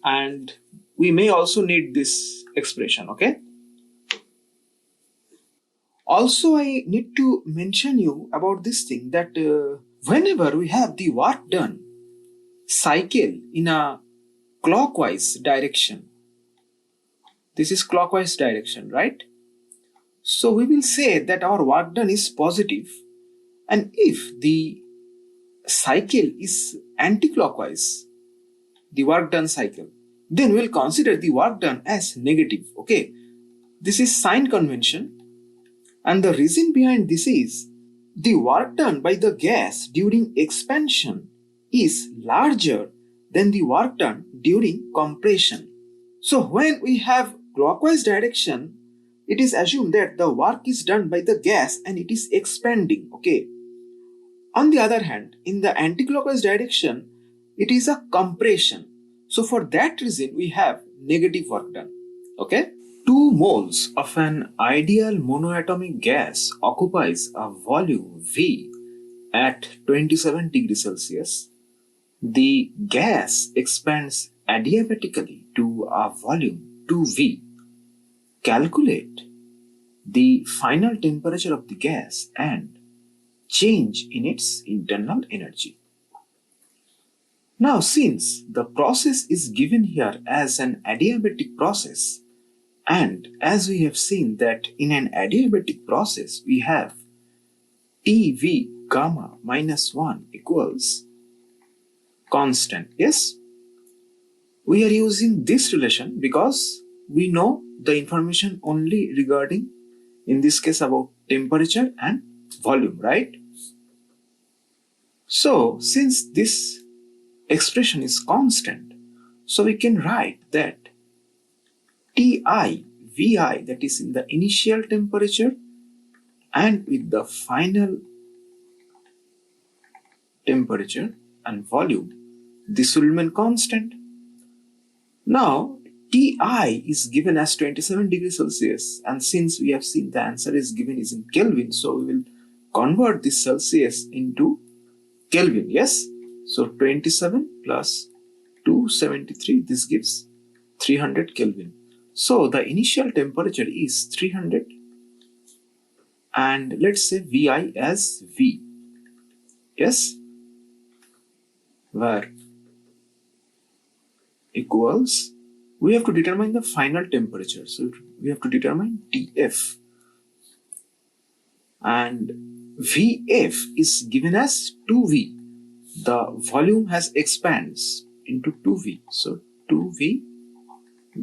and we may also need this expression, okay? Also, I need to mention you about this thing that whenever we have the work done cycle in a clockwise direction, this is clockwise direction, right? So we will say that our work done is positive, and if the cycle is anti-clockwise, the work done cycle, then we'll consider the work done as negative, okay? This is sign convention, and the reason behind this is the work done by the gas during expansion is larger than the work done during compression. So when we have clockwise direction, it is assumed that the work is done by the gas and it is expanding. Okay. On the other hand, in the anticlockwise direction, it is a compression. So for that reason, we have negative work done. Okay. 2 moles of an ideal monoatomic gas occupies a volume V at 27 degrees Celsius. The gas expands adiabatically to a volume 2V. Calculate the final temperature of the gas and change in its internal energy. Now, since the process is given here as an adiabatic process, and as we have seen that in an adiabatic process we have TV gamma minus 1 equals constant. Yes, we are using this relation because we know the information only regarding, in this case, about temperature and volume, right? So since this expression is constant, so we can write that Ti Vi, that is in the initial temperature and with the final temperature and volume, this will remain constant. Now Ti is given as 27 degrees Celsius, and since we have seen the answer is given is in Kelvin, so we will convert this Celsius into Kelvin. Yes, so 27 plus 273, this gives 300 Kelvin. So the initial temperature is 300, and let's say Vi as V. Yes, where equals, we have to determine the final temperature. So we have to determine Tf, and Vf is given as 2V. The volume has expands into 2V. So 2V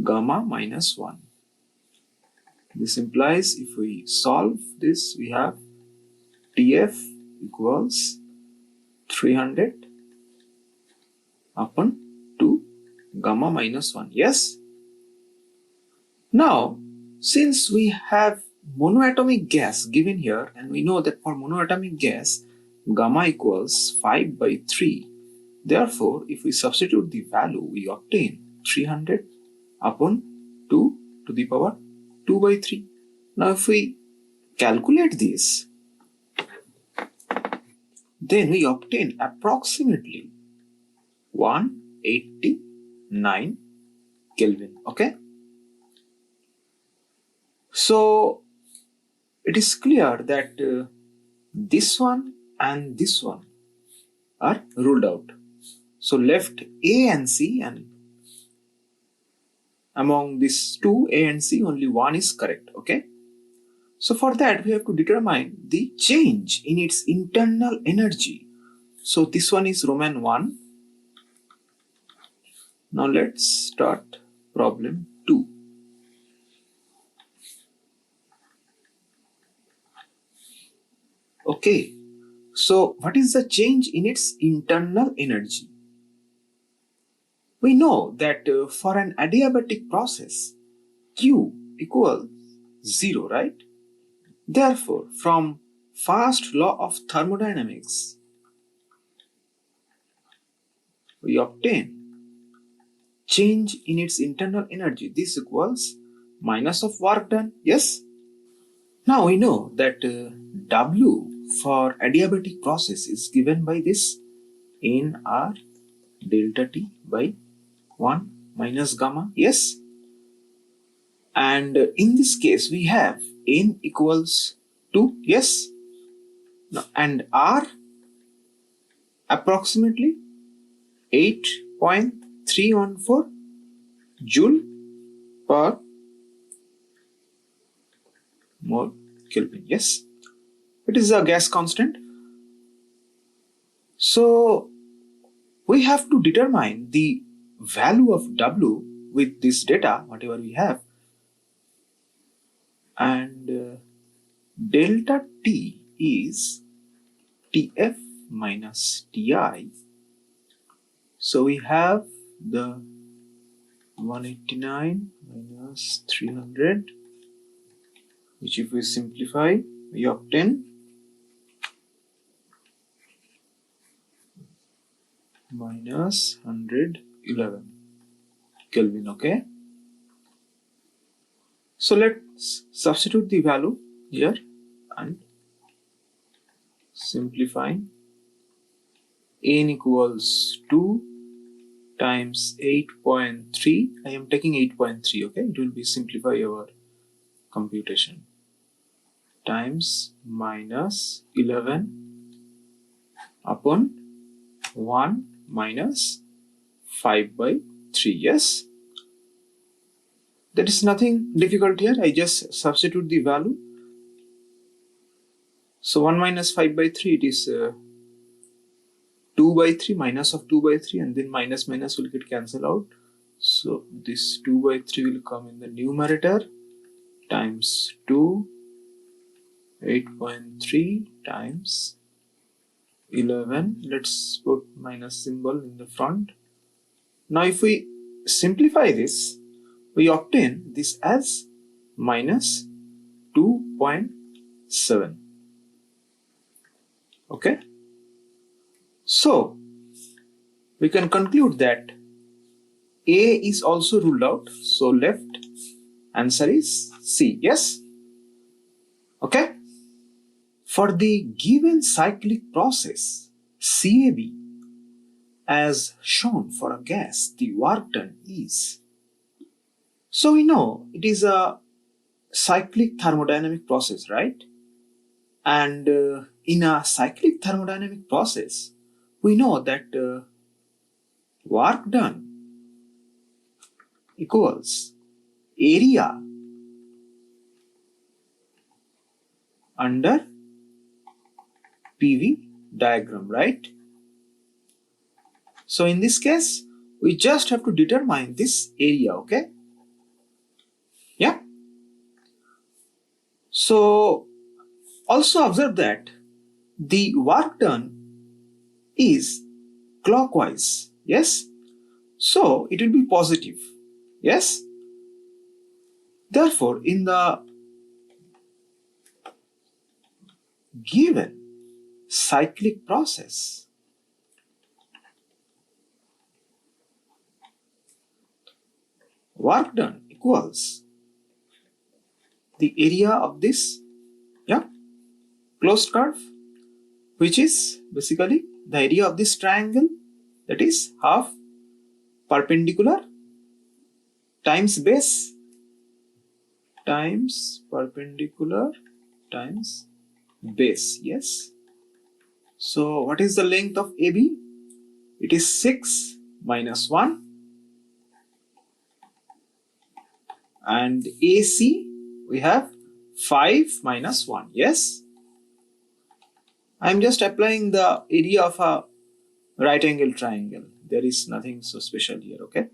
gamma minus 1. This implies if we solve this, we have Tf equals 300 upon 2 gamma minus 1. Yes. Now, since we have monoatomic gas given here, and we know that for monoatomic gas, gamma equals 5 by 3. Therefore, if we substitute the value, we obtain 300 upon 2 to the power 2 by 3. Now, if we calculate this, then we obtain approximately 189 Kelvin. Okay. So it is clear that this one and this one are ruled out. So left A and C, and among these two, A and C, only one is correct. Okay. So for that, we have to determine the change in its internal energy. So this one is Roman 1. Now let's start problem 2. Okay, so what is the change in its internal energy? We know that for an adiabatic process, Q equals 0, right? Therefore, from first law of thermodynamics, we obtain change in its internal energy. This equals minus of work done. Yes? Now we know that W for adiabatic process is given by this nR delta T by 1 minus gamma. Yes? And in this case, we have N equals 2. Yes? Now, and R approximately 8.314 joule per mole Kelvin. Yes, it is a gas constant. So we have to determine the value of W with this data, whatever we have, and delta T is Tf minus Ti. So we have the 189 minus 300, which if we simplify, we obtain minus 111 Kelvin, okay? So let's substitute the value here and simplifying. N equals 2 times 8.3. I am taking 8.3, okay? It will be simplify our computation. Times minus 11 upon 1 minus 5 by 3. Yes? There is nothing difficult here. I just substitute the value. So 1 minus 5 by 3, it is 2 by 3, minus of 2 by 3, and then minus minus will get cancelled out. So this 2 by 3 will come in the numerator times 2, 8.3 times 11. Let's put minus symbol in the front. Now if we simplify this, we obtain this as minus 2.7. Okay? So we can conclude that A is also ruled out. So left answer is C. Yes? Okay? For the given cyclic process CAB, as shown for a gas, the work done is. So we know it is a cyclic thermodynamic process, right? And in a cyclic thermodynamic process, we know that work done equals area under PV diagram, right? So in this case, we just have to determine this area, okay? Yeah. So also observe that the work done is clockwise, yes? So it will be positive, yes? Therefore, in the given cyclic process, work done equals the area of this closed curve, which is basically the area of this triangle, that is half perpendicular times base times perpendicular times base. Yes. So what is the length of AB? It is 6 minus 1, and AC we have 5 minus 1. Yes. I am just applying the area of a right angle triangle. There is nothing so special here, okay?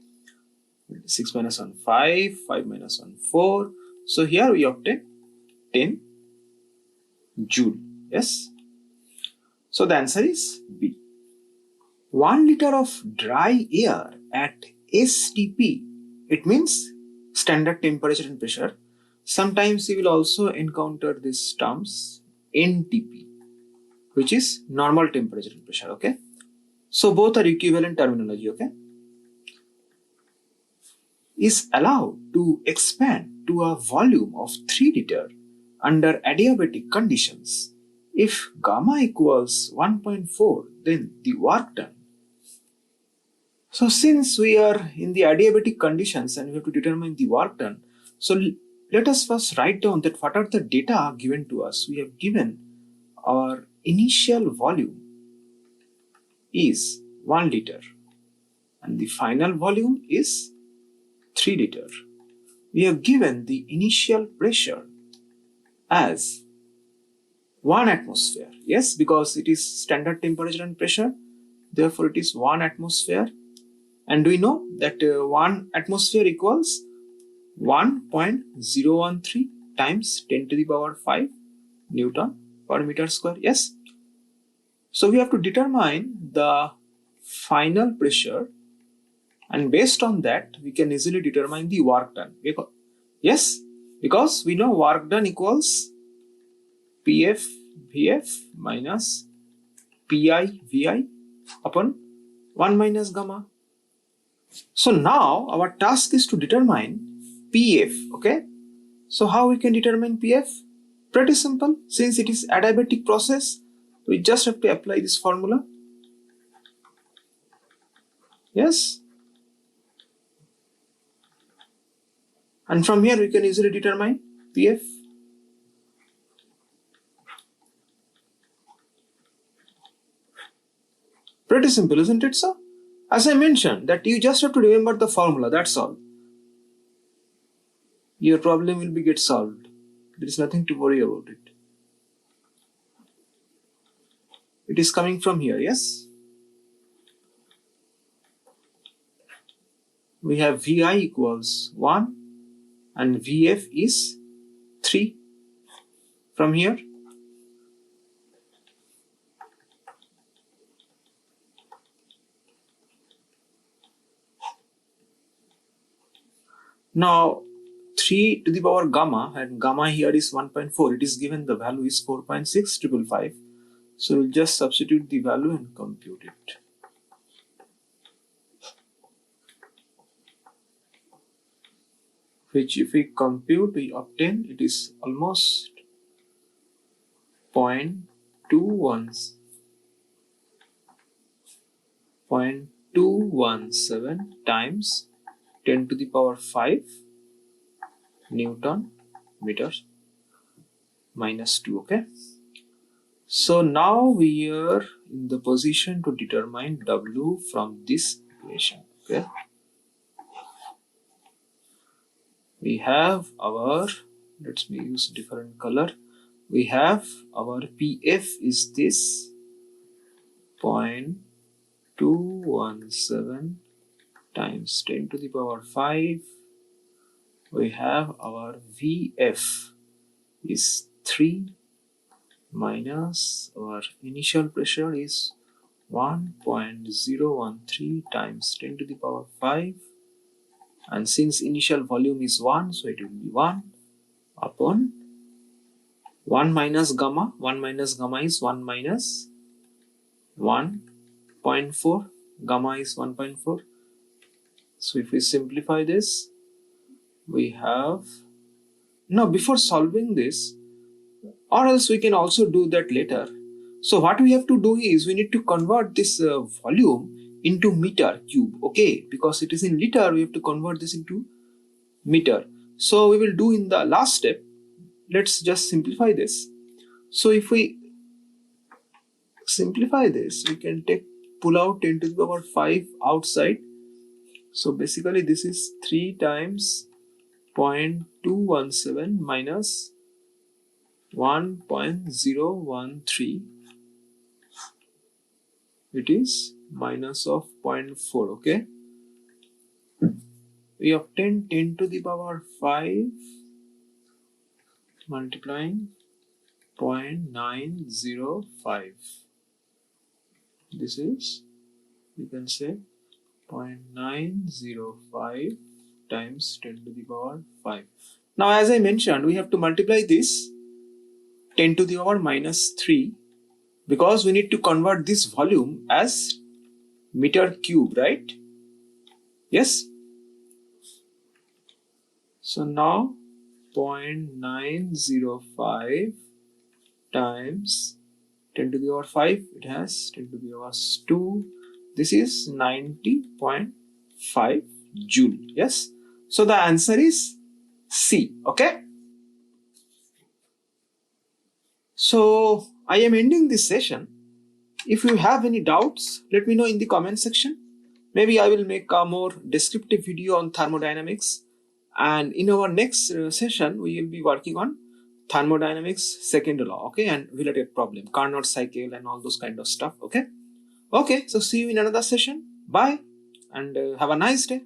6 minus 1, 5, 5 minus 1, 4. So here we obtain 10 joule, yes? So the answer is B. 1 liter of dry air at STP, it means standard temperature and pressure. Sometimes you will also encounter these terms NTP, which is normal temperature and pressure, okay? So both are equivalent terminology, okay? Is allowed to expand to a volume of 3 liter under adiabatic conditions. If gamma equals 1.4, then the work done. So since we are in the adiabatic conditions and we have to determine the work done, so let us first write down that what are the data given to us. We have given our initial volume is 1 liter and the final volume is 3 liter. We have given the initial pressure as 1 atmosphere. Yes, because it is standard temperature and pressure, therefore it is 1 atmosphere. And we know that 1 atmosphere equals 1.013 times 10 to the power 5 Newton per meter square. Yes. So we have to determine the final pressure, and based on that we can easily determine the work done. Because we know work done equals PF VF minus PI VI upon 1 minus gamma. So now our task is to determine PF. Okay, so how we can determine PF? Pretty simple. Since it is adiabatic process, we just have to apply this formula. Yes, and from here we can easily determine PF. Pretty simple, isn't it, sir? As I mentioned, that you just have to remember the formula, that's all. Your problem will be get solved. There is nothing to worry about it. It is coming from here, yes? We have VI equals 1 and VF is 3 from here. Now 3 to the power gamma, and gamma here is 1.4. It is given the value is 4.6555. So we'll just substitute the value and compute it. Which if we compute, we obtain it is almost 0.217 times 10 to the power 5 Newton meters minus 2. Okay, so now we are in the position to determine W from this equation. Okay, we have our, let's use different color. We have our PF is this 0.217 times 10 to the power 5. We have our VF is 3 minus our initial pressure is 1.013 times 10 to the power 5, and since initial volume is 1, so it will be 1 upon 1 minus gamma. 1 minus gamma is 1 minus 1.4. Gamma is 1.4. So if we simplify this, we have, now before solving this, or else we can also do that later. So what we have to do is we need to convert this volume into meter cube. Okay, because it is in liter, we have to convert this into meter. So we will do in the last step. Let's just simplify this. So if we simplify this, we can pull out 10 to the power 5 outside. So basically this is 3 times 0.217 minus 1.013. It is minus of 0.4. Okay, we obtain 10 to the power 5 multiplying 0.905. This is, you can say, 0.905 times 10 to the power 5. Now as I mentioned, we have to multiply this 10 to the power minus 3 because we need to convert this volume as meter cube, right? Yes. So now 0.905 times 10 to the power 5, it has 10 to the power 2. This is 90.5 joule. Yes. So the answer is C. Okay. So I am ending this session. If you have any doubts, let me know in the comment section. Maybe I will make a more descriptive video on thermodynamics. And in our next session, we will be working on thermodynamics second law, okay, and related problem, Carnot cycle and all those kind of stuff, okay. Okay, so see you in another session. Bye, and have a nice day.